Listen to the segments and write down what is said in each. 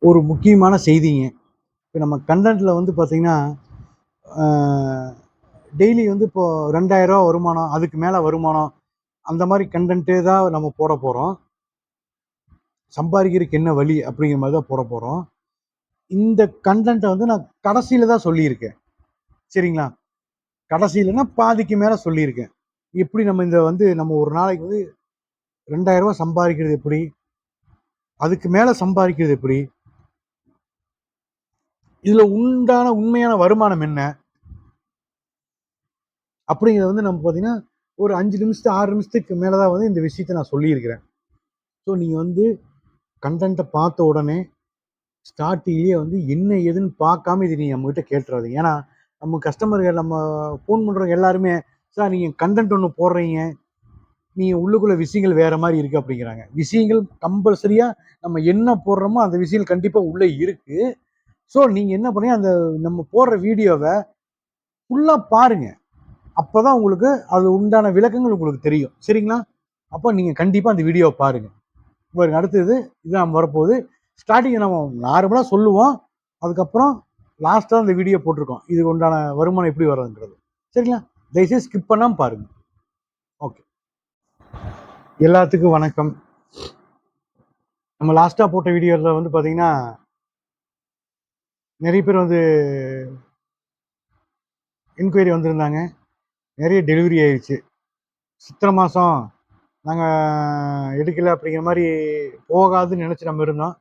ஒரு முக்கியமான செய்திங்க. இப்போ நம்ம கன்டென்ட்ல வந்து பார்த்தீங்கன்னா, ஆ டெய்லி வந்து இப்போ ரூ. 2000 வருமானம், அதுக்கு மேல வருமானம், அந்த மாரி கன்டென்ட்டே தான் நம்ம போடப் போறோம். சம்பாரிக்கிறதுக்கு என்ன வழி? அப்படிங்கிற மாரி தான் போடப் போறோம். இந்த கன்டென்ட்ட வந்து நான் கடைசியில தான் சொல்லியிருக்கேன். சரிங்களா? கடைசியிலன்னா பாதிக்கு மேல சொல்லியிருக்கேன். எப்படி நம்ம இந்த வந்து நம்ம ஒரு நாளைக்கு வந்து ரூ. 2000 சம்பாரிக்கிறது எப்படி? அதுக்கு மேல சம்பாரிக்கிறது எப்படி? இதுல உண்மையான வருமானம் என்ன? அப்படிங்கிறத வந்து நம்ம பார்த்தீங்கன்னா, ஒரு 5 நிமிஷத்து, 6 நிமிஷத்துக்கு மேல தான் வந்து இந்த விஷயத்த நான் சொல்லியிருக்கிறேன். ஸோ நீங்க வந்து கன்டென்ட்ட பார்த்த உடனே ஸ்டார்ட்டிங்லயே வந்து என்ன ஏதுன்னு பார்க்காம இத நீங்க நம்மகிட்ட கேட்டுறாதீங்க. ஏன்னா, நம்ம கஸ்டமர்கள் நம்ம ஃபோன் பண்றவங்க எல்லாருமே, "சார் நீங்க கன்டென்ட் ஒண்ணு போடுறீங்க. நீங்க உள்ளுக்குள்ள விஷயங்கள் வேற மாரி இருக்கு" அப்படிங்கிறாங்க. விஷயங்கள் கம்பல்சரியா நம்ம என்ன போடுறோமோ அந்த விஷயங்கள் கண்டிப்பா உள்ள இருக்கு. ஸோ நீங்க என்ன பண்ணீங்க, அந்த நம்ம போடுற வீடியோவ ஃபுல்லா பாருங்க. அப்பதான் உங்களுக்கு அது உண்டான விளக்கங்கள் உங்களுக்கு தெரியும். சரிங்களா? அப்ப நீங்க கண்டிப்பா அந்த வீடியோவ பாருங்க. பாருங்க அடுத்தது இதான் வரப்போகுது. ஸ்டார்ட்டிங்ல நம்ம நார்மலா சொல்லுவோம். அதுக்கப்புறம் லாஸ்ட்டா அந்த வீடியோ போட்டிருக்கோம். இதுக்கு உண்டான வருமானம் எப்படி வருதுங்கிறது. சரிங்களா? தயவுசெய்து ஸ்கிப் பண்ணாம பாருங்க. ஓகே. எல்லாத்துக்கும் வணக்கம். நம்ம லாஸ்ட்டா போட்ட வீடியோல வந்து பார்த்தீங்கன்னா, நெறைய பேர் வந்து என்குயரி வந்திருந்தாங்க. நெறைய டெலிவரி ஆயிருச்சு. சித்திரை மாசம் நாங்க எடுக்கல அப்படிங்கிற மாரி போகாதுன்னு நெனச்சு நம்ம இருந்தோம்.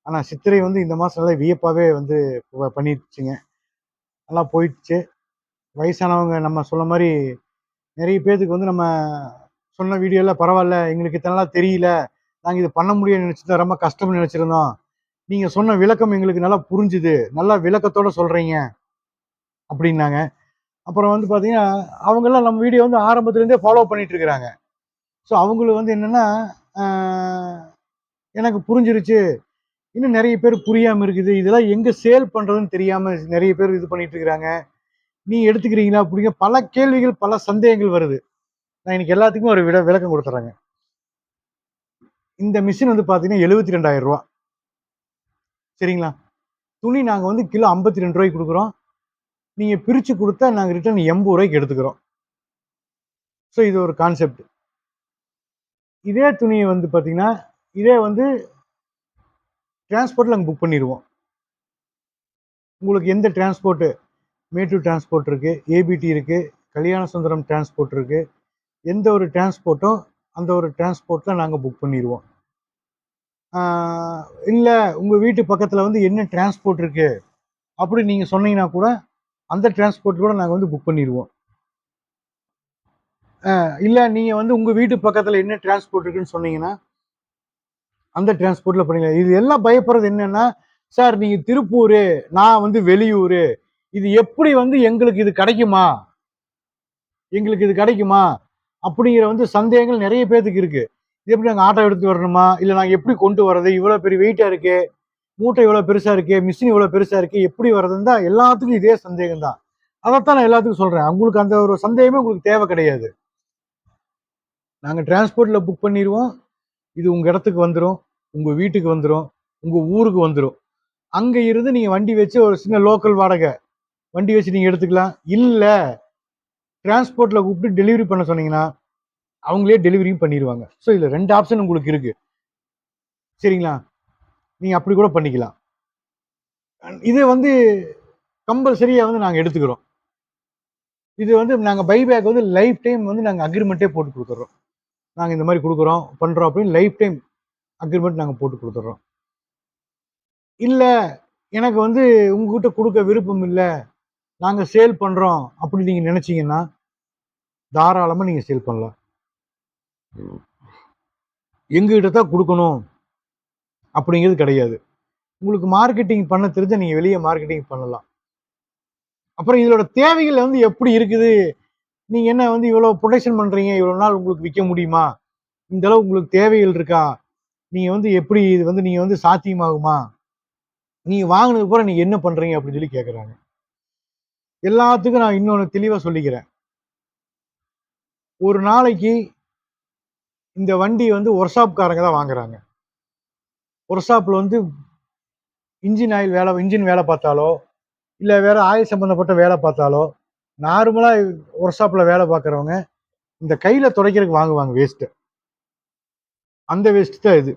ஆனா சித்திரை வந்து இந்த மாசம் நல்லா வியப்பாவே வந்து பண்ணிருச்சுங்க. நல்லா போயிடுச்சு. வயசானவங்க நம்ம சொன்ன மாரி நெறைய பேத்துக்கு வந்து நம்ம சொன்ன வீடியோல பரவால்ல, எங்களுக்கு இதெல்லாம் தெரியல. நாங்க இத பண்ண முடியும்னு நெனச்சுதான் ரொம்ப கஷ்டம்னு நெனச்சிருந்தோம். நீங்க சொன்ன விளக்கம் எங்களுக்கு நல்லா புரிஞ்சுது. நல்லா விளக்கத்தோட சொல்றீங்க அப்டின்னாங்க. அப்புறம் வந்து பாத்தீங்கன்னா, அவங்கலாம் நம்ம வீடியோ வந்து ஆரம்பத்துல இருந்தே ஃபாலோ பண்ணிட்டு இருக்கிறாங்க. ஸோ அவங்களுக்கு வந்து என்னன்னா, ஆ எனக்கு புரிஞ்சிருச்சு. இன்னும் நெறைய பேர் புரியாம இருக்குது. இதெல்லாம் எங்க சேல் பண்றதுன்னு தெரியாம நெறைய பேர் இது பண்ணிட்டு இருக்கிறாங்க. நீங்க எடுத்துக்கிறீங்களா? அப்படிங்க பல கேள்விகள், பல சந்தேகங்கள் வருது. நான் இன்னைக்கு எல்லாத்துக்குமே ஒரு விளக்கம் குடுத்துர்றேங்க. இந்த மிஷின் வந்து பார்த்தீங்கன்னா ரூ. 72,000 சரிங்களா? துணி நாங்க வந்து கிலோ ரூ. 52 குடுக்குறோம். நீங்க பிரிச்சு குடுத்தா நாங்க ரிட்டர்ன் ரூ. 80 எடுத்துக்கிறோம். ஸோ இது ஒரு கான்செப்ட். இதே துணிய வந்து பார்த்தீங்கன்னா, இதே வந்து டிரான்ஸ்போர்ட்ல நாங்க புக் பண்ணிருவோம். உங்களுக்கு எந்த டிரான்ஸ்போர்ட் மேட்டூர் டிரான்ஸ்போர்ட் இருக்கு, ஏபிடி இருக்கு, கல்யாண சுந்தரம் டிரான்ஸ்போர்ட் இருக்கு. எந்த ஒரு டிரான்ஸ்போர்ட்டோ அந்த ஒரு டிரான்ஸ்போர்ட்ல நாங்க புக் பண்ணிருவோம். ஆ இல்ல உங்க வீட்டு பக்கத்துல வந்து என்ன டிரான்ஸ்போர்ட் இருக்கு? அப்படி நீங்க சொன்னீங்கன்னா கூட, அந்த டிரான்ஸ்போர்ட் கூட நாங்க வந்து புக் பண்ணிருவோம். இல்ல நீங்க வந்து உங்க வீட்டு பக்கத்துல என்ன டிரான்ஸ்போர்ட் இருக்குன்னு சொன்னீங்கன்னா, அந்த டிரான்ஸ்போர்ட்ல பண்ணிக்கலாம். இது எல்லாம் பயப்படுறது என்னன்னா, சார் நீங்க திருப்பூரு, நான் வந்து வெளியூரு. இது எப்படி வந்து எங்களுக்கு இது கிடைக்குமா? எங்களுக்கு இது கிடைக்குமா? அப்படிங்கிற வந்து சந்தேகங்கள் நெறைய பேத்துக்கு இருக்கு. இது எப்படி நாங்க ஆட்டோ எடுத்துட்டு வரணுமா? இல்ல நாங்க எப்படி கொண்டு வரது? இவ்வளோ பெரிய வெயிட்டா இருக்கே! மூட்டை இவ்வளோ பெருசா இருக்கே! மிஷின் இவ்வளோ பெருசா இருக்கே! எப்படி வரதுன்னு தான் எல்லாத்துக்கும் இதே சந்தேகம் தான். அதத்தான் நான் எல்லாத்துக்கும் சொல்றேன். உங்களுக்கு அந்த ஒரு சந்தேகமே உங்களுக்கு தேவை கிடையாது. நாங்க டிரான்ஸ்போர்ட்ல புக் பண்ணிருவோம். இது உங்க இடத்துக்கு வந்துரும். உங்க வீட்டுக்கு வந்துரும். உங்க ஊருக்கு வந்துரும். அங்க இருந்து நீங்க வண்டி வச்சு ஒரு சின்ன லோக்கல் வாடகை. வண்டி வச்சு நீங்க எடுத்துக்கலாம். இல்ல டிரான்ஸ்போர்ட்ல கூப்பிட்டு டெலிவரி பண்ண சொன்னீங்கன்னா, அவங்களே டெலிவரியும் பண்ணிருவாங்க. ஸோ இதுல 2 ஆப்ஷன் உங்களுக்கு இருக்கு. சரிங்களா? நீங்க அப்படி கூட பண்ணிக்கலாம். இது வந்து கம்பல்சரியா வந்து நாங்க எடுத்துக்கிறோம். இது வந்து நாங்க பைபேக் வந்து லைஃப் டைம் வந்து நாங்க அக்ரீமென்ட்டே போட்டு குடுத்துர்றோம். நாங்க இந்த மாரி குடுக்குறோம், பண்றோம் அப்படின்னு லைஃப் டைம் அக்ரீமென்ட் நாங்க போட்டு குடுத்துர்றோம். இல்ல எனக்கு வந்து உங்ககிட்ட குடுக்க விருப்பம் இல்ல. நாங்க சேல் பண்றோம் அப்படின்னு நீங்க நினைச்சீங்கன்னா, தாராளமா நீங்க சேல் பண்ணலாம். எங்ககிட்ட தான் குடுக்கணும் அப்படிங்கிறது கிடையாது. உங்களுக்கு மார்க்கெட்டிங் பண்ண தெரிஞ்சா நீங்க வெளிய மார்க்கெட்டிங் பண்ணலாம். அப்புறம் இதோட தேவைகள் வந்து எப்படி இருக்குது? நீங்க என்ன வந்து இவ்வளோ புரொடக்ஷன் பண்றீங்க, இவ்வளோ நாள் உங்களுக்கு விக்க முடியுமா? இந்த அளவு உங்களுக்கு தேவைகள் இருக்கா? நீங்க வந்து எப்படி இது வந்து நீங்க வந்து சாத்தியமாகுமா? நீங்க வாங்குனதுக்கு அப்புறம் நீங்க என்ன பண்றீங்க? அப்படின்னு சொல்லி கேட்கறாங்க. எல்லாத்துக்கும் நான் இன்னொன்னு தெளிவா சொல்லிக்கிறேன். ஒரு நாளைக்கு இந்த வண்டி வந்து ஒர்க் ஷாப்காரங்க தான் வாங்குறாங்க. ஒர்க் ஷாப்ல வந்து இன்ஜின் வேலை பார்த்தாலோ, இல்லை வேற ஆயில் சம்பந்தப்பட்ட வேலை பார்த்தாலோ, நார்மலாக ஒர்க் ஷாப்பில் வேலை பார்க்குறவங்க இந்த கையில் துடைக்கிறதுக்கு வாங்குவாங்க வேஸ்ட்டு. அந்த வேஸ்ட் தான் இது.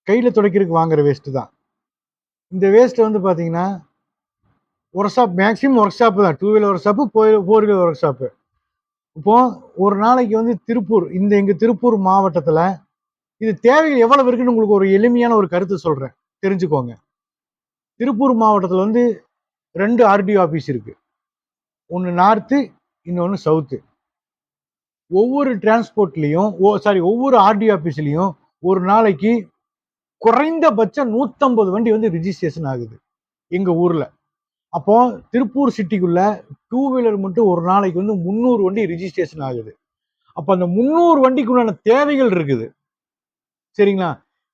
கையில் துடைக்கிறதுக்கு வாங்குற வேஸ்ட்டு தான். இந்த வேஸ்ட்டை வந்து பார்த்தீங்கன்னா, work shop maximum work shop தான். 2 wheeler workshop, 4 wheeler work shop. இப்போ ஒரு நாளைக்கு வந்து எங்க திருப்பூர் மாவட்டத்தில் இது தேவைகள் எவ்வளவு இருக்குன்னு உங்களுக்கு ஒரு எளிமையான ஒரு கருத்து சொல்றேன், தெரிஞ்சுக்கோங்க. திருப்பூர் மாவட்டத்தில் வந்து 2 ஆர்டிஓ ஆஃபீஸ் இருக்கு. ஒன்று நார்த்து, இன்னொன்று சவுத்து. ஒவ்வொரு டிரான்ஸ்போர்ட்லையும் ஒவ்வொரு ஆர்டிஓ ஆஃபீஸ்லையும் ஒரு நாளைக்கு குறைந்தபட்சம் 150 வண்டி வந்து ரிஜிஸ்ட்ரேஷன் ஆகுது எங்க ஊர்ல. அப்போ திருப்பூர் சிட்டிக்குள்ள 2 வீலர் மட்டும் ஒரு நாளைக்கு வந்து 300 வண்டி ரிஜிஸ்ட்ரேஷன் ஆகுது. அப்ப அந்த 300 வண்டிக்குள்ளான தேவைகள் இருக்குது. சரிங்களா?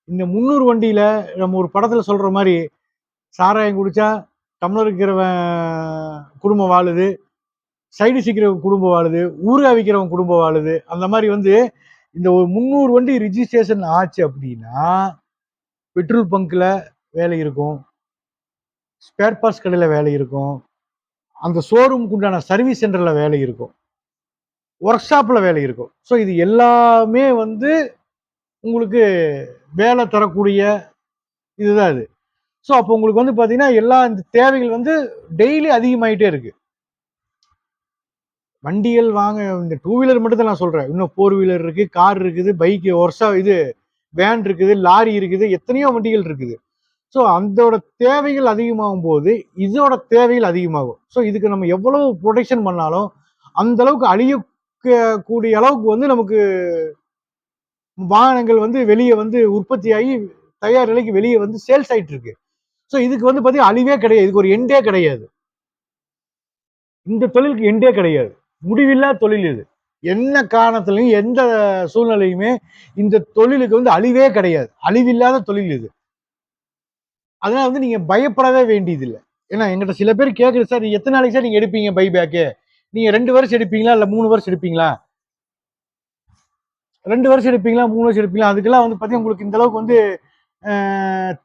இந்த 300 வண்டியில நம்ம ஒரு படத்துல சொல்ற மாதிரி சாராயம் குடிச்சா டம்ளர் இருக்கிறவன் குடும்பம் வாழுது, சைடு சிக்கிறவன் குடும்பம் வாழுது, ஊறுகாய் விற்கிறவன் குடும்பம் வாழுது. அந்த மாதிரி வந்து இந்த ஒரு 300 வண்டி ரிஜிஸ்ட்ரேஷன் ஆச்சு அப்படின்னா பெட்ரோல் பங்க்ல வேலை இருக்கும், ஸ்பேர் பார்ட்ஸ் கடையில் வேலை இருக்கும், அந்த ஷோரூமுக்கு உண்டான சர்வீஸ் சென்டர்ல வேலை இருக்கும், ஒர்க் ஷாப்ல வேலை இருக்கும். ஸோ இது எல்லாமே வந்து உங்களுக்கு வேலை தரக்கூடிய இதுதான் இது. ஸோ அப்போ உங்களுக்கு வந்து பார்த்தீங்கன்னா எல்லா இந்த தேவைகள் வந்து டெய்லி அதிகமாயிட்டே இருக்கு. வண்டிகள் வாங்க இந்த 2 வீலர் மட்டும் தான் நான் சொல்றேன். இன்னும் 4 வீலர் இருக்கு, கார் இருக்குது, பைக் இது வேன் இருக்குது, லாரி இருக்குது, எத்தனையோ வண்டிகள் இருக்குது. ஸோ அதோட தேவைகள் அதிகமாகும் போது இதோட தேவைகள் அதிகமாகும். ஸோ இதுக்கு நம்ம எவ்வளவு ப்ரொடெக்ஷன் பண்ணாலும் அந்த அளவுக்கு அழியக்கூடிய அளவுக்கு வந்து நமக்கு வாகனங்கள் வந்து வெளியே வந்து உற்பத்தியாகி தயார் நிலைக்கு வெளியே வந்து சேல்ஸ் ஆயிட்டு இருக்கு. ஸோ இதுக்கு வந்து பார்த்தீங்கன்னா அழிவே கிடையாது. இதுக்கு ஒரு எண்டே கிடையாது. இந்த தொழிலுக்கு எண்டே கிடையாது. முடிவில்லா தொழில் இது. என்ன காரணத்திலையும் எந்த சூழ்நிலையுமே இந்த தொழிலுக்கு வந்து அழிவே கிடையாது. அழிவில்லாத தொழில் இது. அதனால வந்து நீங்க பயப்படவே வேண்டியதில்லை. ஏன்னா எங்கிட்ட சில பேர் கேட்குறது, சார் எத்தனை நாளைக்கு சார் நீங்க எடுப்பீங்க பைபேக்கு? நீங்க 2 வருஷம் எடுப்பீங்களா இல்ல 3 வருஷம் எடுப்பீங்களா? 2 வருஷம் எடுப்பீங்களா 3 வருஷம் எடுப்பீங்களா? அதுக்கெல்லாம் வந்து பார்த்தீங்கன்னா உங்களுக்கு இந்த அளவுக்கு வந்து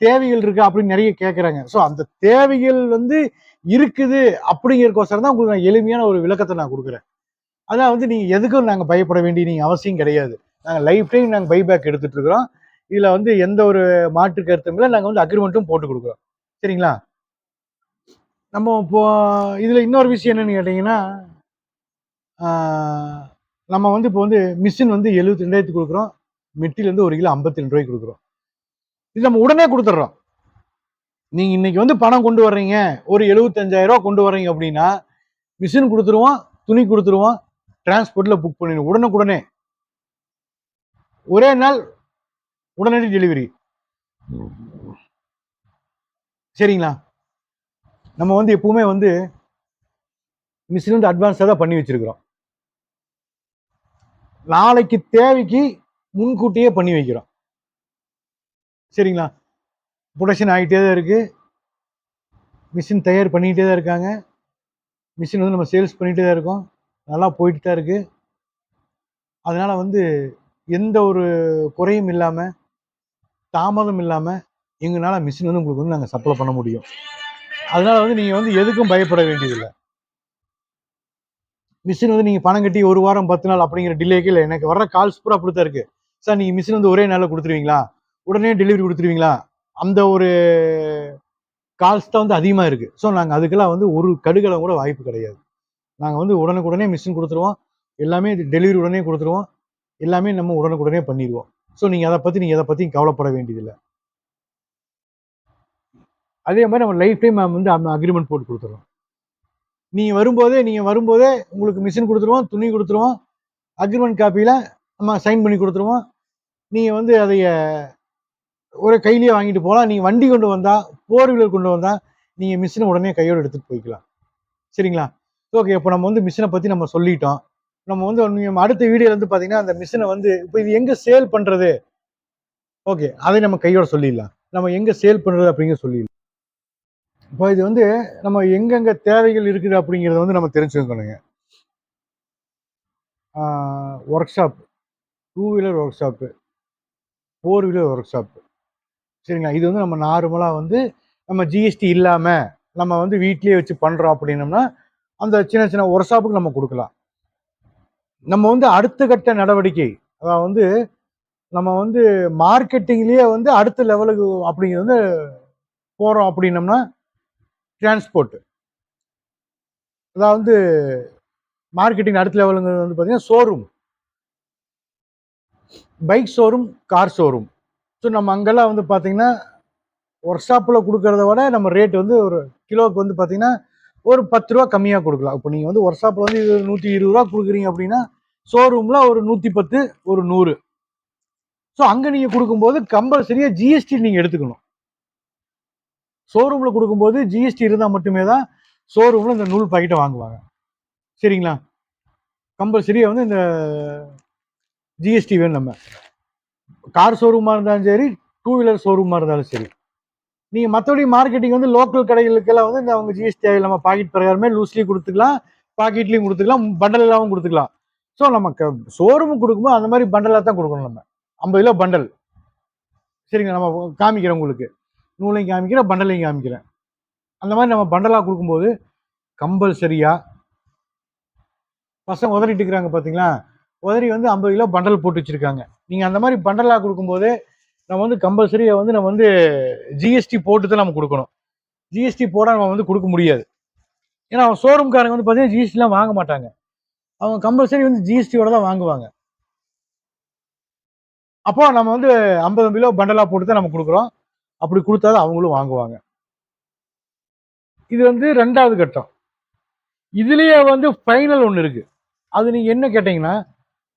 தேவைகள் இருக்கு அப்படின்னு நிறைய கேட்குறாங்க. ஸோ அந்த தேவைகள் வந்து இருக்குது அப்படிங்கிறதுக்கோசரம் தான் உங்களுக்கு நான் எளிமையான ஒரு விளக்கத்தை நான் கொடுக்குறேன். அதான் வந்து நீங்க எதுக்கும் நாங்க பயப்பட வேண்டிய நீங்க அவசியம் கிடையாது. நாங்க லைஃப் டைம் நாங்க பைபேக் எடுத்துட்டு இருக்கிறோம். இதுல வந்து எந்த ஒரு மாற்று கருத்தும் இல்லை. நாங்க வந்து அக்ரிமெண்ட்டும் போட்டு கொடுக்குறோம். சரிங்களா? நம்ம இப்போ இதுல இன்னொரு விஷயம் என்னன்னு கேட்டீங்கன்னா, நம்ம வந்து இப்போ வந்து மிஷின் வந்து 72,000 கொடுக்குறோம். மெட்டீரியல் வந்து 1 கிலோ 52 ரூபாய்க்கு கொடுக்குறோம். இது நம்ம உடனே கொடுத்துட்றோம். நீங்க இன்னைக்கு வந்து பணம் கொண்டு வர்றீங்க, ஒரு 75,000 ரூபாய் கொண்டு வர்றீங்க அப்படின்னா மிஷின் கொடுத்துருவோம், துணி கொடுத்துருவோம், டிரான்ஸ்போர்ட்ல புக் பண்ணிடுவோம் உடனுக்குடனே. ஒரே நாள் உடனடி டெலிவரி. சரிங்களா? நம்ம வந்து எப்பவுமே வந்து மிஷின் வந்து அட்வான்ஸாக தான் பண்ணி வச்சிருக்கிறோம். நாளைக்கு தேவைக்கு முன்கூட்டியே பண்ணி வைக்கிறோம். சரிங்களா? ப்ரொடக்ஷன் ஆகிட்டே தான் இருக்கு. மிஷின் தயார் பண்ணிக்கிட்டே தான் இருக்காங்க. மிஷின் வந்து நம்ம சேல்ஸ் பண்ணிகிட்டே தான் இருக்கோம். நல்லா போயிட்டு தான் இருக்கு. அதனால வந்து எந்த ஒரு குறையும் இல்லாம, தாமதம் இல்லாம எங்களால மிஷின் வந்து உங்களுக்கு வந்து நாங்கள் சப்ளை பண்ண முடியும். அதனால வந்து நீங்க வந்து எதுக்கும் பயப்பட வேண்டியதில்லை. மிஷின் வந்து நீங்க பணம் கட்டி 1 வாரம் 10 நாள் அப்படிங்கிற டிலேக்கு இல்லை. எனக்கு வர்ற கால்ஸ் பூரா அப்படித்தான் இருக்கு. சார் நீங்க மிஷின் வந்து ஒரே நாளில் கொடுத்துருவீங்களா? உடனே டெலிவரி கொடுத்துருவீங்களா? அந்த ஒரு கால்ஸ் தான் வந்து அதிகமா இருக்கு. ஸோ நாங்க அதுக்கெல்லாம் வந்து ஒரு கடுகளவு கூட வாய்ப்பு கிடையாது. நாங்க வந்து உடனுக்குடனே மிஷின் கொடுத்துருவோம். எல்லாமே டெலிவரி உடனே கொடுத்துருவோம். எல்லாமே நம்ம உடனுக்குடனே பண்ணிடுவோம். ஸோ நீங்க எதை பத்தியும் கவலைப்பட வேண்டியதில்லை. அதே மாதிரி நம்ம லைஃப் டைம் வந்து அக்ரிமெண்ட் போட்டு கொடுத்துருவோம். நீங்க வரும்போதே உங்களுக்கு மிஷின் கொடுத்துருவோம், துணி கொடுத்துருவோம், அக்ரிமெண்ட் காப்பியில நம்ம சைன் பண்ணி கொடுத்துருவோம். நீங்க வந்து அதைய ஒரு கையிலேயே வாங்கிட்டு போகலாம். நீங்க வண்டி கொண்டு வந்தா, 4 வீலர் கொண்டு வந்தா நீங்க மிஷினை உடனே கையோடு எடுத்துட்டு போய்க்கலாம். சரிங்களா? ஓகே. இப்போ நம்ம வந்து மிஷினை பத்தி நம்ம சொல்லிட்டோம். நம்ம வந்து அடுத்த வீடியோல வந்து பாத்தீங்கன்னா அந்த மிஷினை வந்து இப்போ இது எங்க சேல் பண்றது? ஓகே, அதை நம்ம கையோட சொல்லிடலாம். நம்ம எங்க சேல் பண்றது அப்படிங்கிற சொல்லிடலாம். இப்போ இது வந்து நம்ம எங்கெங்க தேவைகள் இருக்குது அப்படிங்கிறத வந்து நம்ம தெரிஞ்சுக்கணுங்க. Workshop, 2 wheeler workshop, 4 wheeler workshop. சரிங்களா? இது வந்து நம்ம நார்மலா வந்து நம்ம ஜிஎஸ்டி இல்லாம நம்ம வந்து வீட்லயே வச்சு பண்றோம் அப்படின்னம்னா அந்த சின்ன சின்ன ஒர்க் ஷாப்புக்கு நம்ம கொடுக்கலாம். நம்ம வந்து அடுத்த கட்ட நடவடிக்கை, அதாவது வந்து நம்ம வந்து மார்க்கெட்டிங்லயே வந்து அடுத்த லெவலுக்கு அப்படிங்கிறது வந்து போறோம் அப்படின்னம்னா டிரான்ஸ்போர்ட். அதாவது மார்க்கெட்டிங் அடுத்த லெவலுங்கிறது வந்து பார்த்தீங்கன்னா showroom, bike showroom, car showroom. So நம்ம அங்கெல்லாம் வந்து பார்த்தீங்கன்னா ஒர்க் ஷாப்பில் கொடுக்கறத விட நம்ம ரேட் வந்து ஒரு கிலோவுக்கு வந்து பார்த்தீங்கன்னா ஒரு 10 ரூபா கம்மியாக கொடுக்கலாம். இப்போ நீங்கள் வந்து ஒர்க் ஷாப்பில் வந்து இது 120 ரூபா கொடுக்குறீங்க அப்படின்னா ஷோரூமில் ஒரு 110, ஒரு 100. ஸோ அங்கே நீங்கள் கொடுக்கும்போது கம்பல்சரியாக ஜிஎஸ்டி நீங்கள் எடுத்துக்கணும். ஷோரூமில் கொடுக்கும்போது ஜிஎஸ்டி இருந்தால் மட்டுமே தான் ஷோரூமில் இந்த நூல் பாக்கெட்டை வாங்குவாங்க. சரிங்களா? கம்பல்சரியாக வந்து இந்த ஜிஎஸ்டி வேணும். நம்ம கார் ஷோரூமாக இருந்தாலும் சரி, டூ வீலர் ஷோரூமாக இருந்தாலும் சரி. நீங்கள் மற்றபடி மார்க்கெட்டிங் வந்து லோக்கல் கடைகளுக்கெல்லாம் வந்து இந்த அவங்க ஜிஎஸ்டி நம்ம பாக்கெட் பிரகாரமே லூஸ்லேயும் கொடுத்துக்கலாம், பாக்கெட்லேயும் கொடுத்துக்கலாம், பண்டலாகவும் கொடுத்துக்கலாம். ஸோ நம்ம ஷோரூமுக்கு கொடுக்கும்போது அந்த மாதிரி பண்டலாக தான் கொடுக்கணும். நம்ம 50 கிலோ பண்டல். சரிங்க, நம்ம காமிக்கிறேன் உங்களுக்கு. நூலையும் காமிக்கிறேன், பண்டலையும் காமிக்கிறேன். அந்த மாதிரி நம்ம பண்டலாக கொடுக்கும்போது கம்பல்சரியாக பசங்க உதறிட்டு இருக்கிறாங்க பார்த்தீங்களா, உதறி வந்து 50 கிலோ பண்டல் போட்டு வச்சுருக்காங்க. நீங்கள் அந்த மாதிரி பண்டலாக கொடுக்கும்போது நம்ம வந்து கம்பல்சரியாக வந்து நம்ம வந்து ஜிஎஸ்டி போட்டு தான் நம்ம கொடுக்கணும். ஜிஎஸ்டி போட நம்ம வந்து கொடுக்க முடியாது. ஏன்னா அவன் ஷோரூம்காரங்க வந்து பார்த்தீங்கன்னா ஜிஎஸ்டிலாம் வாங்க மாட்டாங்க. அவங்க கம்பல்சரி வந்து ஜிஎஸ்டியோட தான் வாங்குவாங்க. அப்போ நம்ம வந்து 50 கிலோ பண்டலா போட்டு தான் நம்ம கொடுக்குறோம். அப்படி கொடுத்தா தான் அவங்களும் வாங்குவாங்க. இது வந்து 2வது கட்டம். இதுலயே வந்து ஃபைனல் ஒண்ணு இருக்கு. அது நீங்க என்ன கேட்டீங்கன்னா,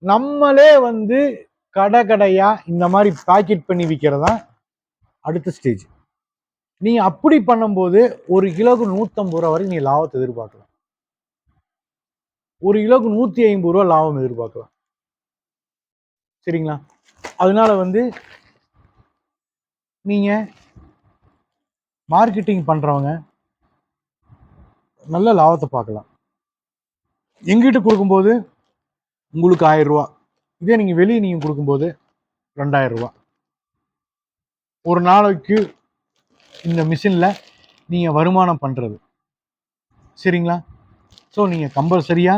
நம்மளே வந்து கடையா இந்த மாதிரி பாக்கெட் பண்ணி விற்கிறது தான் அடுத்த ஸ்டேஜ். நீங்க அப்படி பண்ணும்போது 1 கிலோக்கு 150 ரூபா வரைக்கும் நீங்க லாபத்தை எதிர்பார்க்கலாம். 1 கிலோக்கு 150 ரூபா லாபம் எதிர்பார்க்கலாம். சரிங்களா? அதனால வந்து நீங்க மார்க்கெட்டிங் பண்றவங்க நல்ல லாபத்தை பார்க்கலாம். எங்கிட்ட கொடுக்கும்போது உங்களுக்கு 1000 ரூபா, இதே நீங்க வெளியே நீங்க கொடுக்கும்போது 2000 ரூபா. ஒரு நாளைக்கு இந்த மிஷின்ல நீங்க வருமானம் பண்றது. சரிங்களா? ஸோ நீங்க கம்பல்சரியா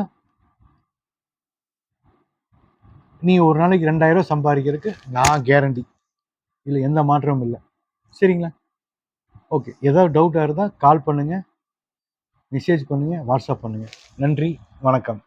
நீங்க ஒரு நாளைக்கு 2000 ரூபா சம்பாதிக்கிறதுக்கு நான் கேரண்டி. இதுல எந்த மாற்றமும் இல்லை. சரிங்களா? ஓகே. ஏதாவது டவுட்டா இருந்தா கால் பண்ணுங்க, மெசேஜ் பண்ணுங்க, வாட்ஸ்அப் பண்ணுங்க. நன்றி, வணக்கம்.